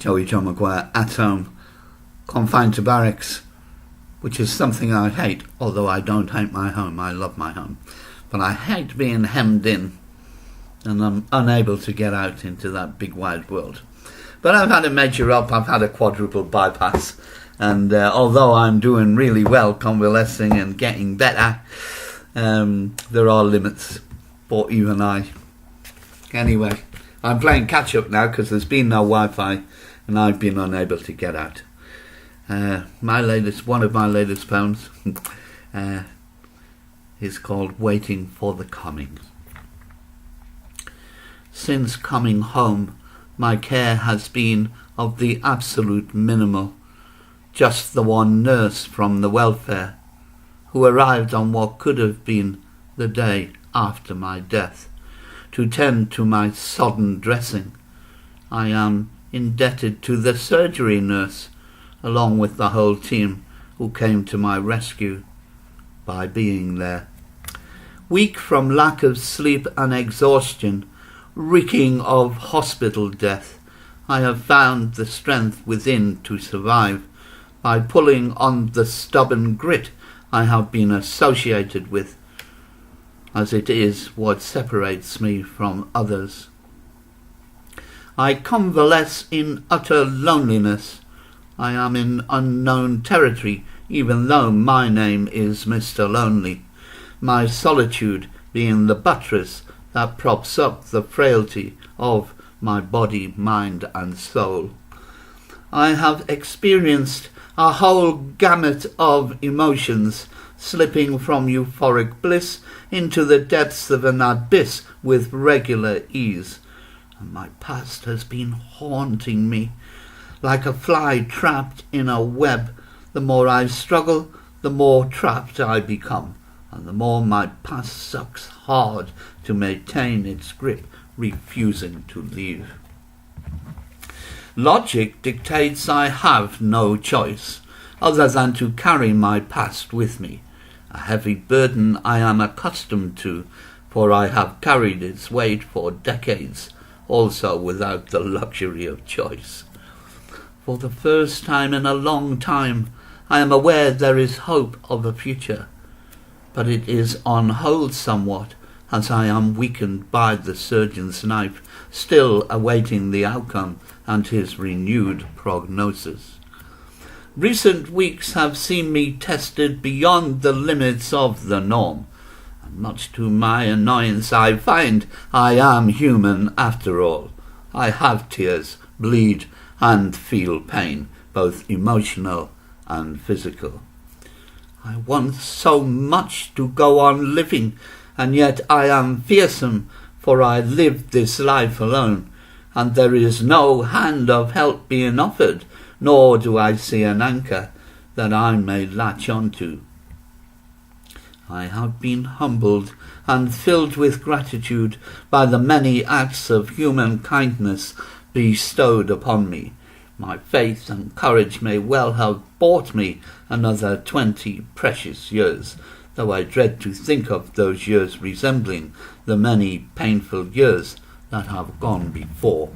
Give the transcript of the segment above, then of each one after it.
Joey John Maguire at home, confined to barracks, which is something I hate, although I don't hate my home. I love my home. But I hate being hemmed in, and I'm unable to get out into that big wide world. But I've had a measure up, I've had a quadruple bypass, and although I'm doing really well convalescing and getting better, there are limits for even I. Anyway, I'm playing catch up now because there's been no Wi-Fi and I've been unable to get out. One of my latest poems is called Waiting for the Coming. Since coming home, my care has been of the absolute minimal. Just the one nurse from the welfare who arrived on what could have been the day after my death to tend to my sodden dressing. I am indebted to the surgery nurse, along with the whole team who came to my rescue by being there. Weak from lack of sleep and exhaustion, reeking of hospital death, I have found the strength within to survive by pulling on the stubborn grit I have been associated with, as it is what separates me from others. I convalesce in utter loneliness. I am in unknown territory, even though my name is Mr. Lonely, my solitude being the buttress that props up the frailty of my body, mind and soul. I have experienced a whole gamut of emotions, slipping from euphoric bliss into the depths of an abyss with regular ease. And my past has been haunting me like a fly trapped in a web. The more I struggle, the more trapped I become, and the more my past sucks hard to maintain its grip, refusing to leave. Logic dictates I have no choice other than to carry my past with me, a heavy burden I am accustomed to, for I have carried its weight for decades, also without the luxury of choice. For the first time in a long time, I am aware there is hope of a future, but it is on hold somewhat, as I am weakened by the surgeon's knife, still awaiting the outcome and his renewed prognosis. Recent weeks have seen me tested beyond the limits of the norm, and much to my annoyance I find I am human after all. I have tears, bleed, and feel pain, both emotional and physical. I want so much to go on living, and yet I am fearsome, for I live this life alone, and there is no hand of help being offered, nor do I see an anchor that I may latch onto. I have been humbled and filled with gratitude by the many acts of human kindness bestowed upon me. My faith and courage may well have bought me another 20 precious years, though I dread to think of those years resembling the many painful years that have gone before.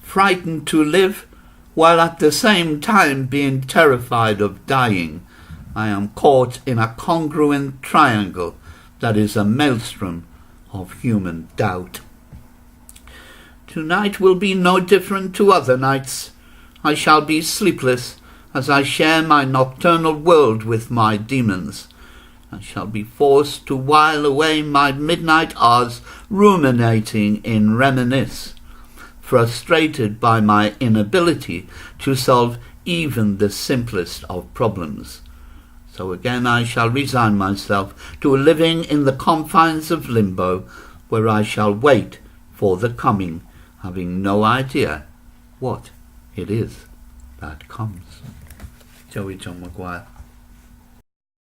Frightened to live, while at the same time being terrified of dying, I am caught in a congruent triangle that is a maelstrom of human doubt. Tonight will be no different to other nights. I shall be sleepless as I share my nocturnal world with my demons. I shall be forced to while away my midnight hours ruminating in reminisce, frustrated by my inability to solve even the simplest of problems. So again I shall resign myself to living in the confines of limbo, where I shall wait for the coming, having no idea what it is that comes. Joey John Maguire.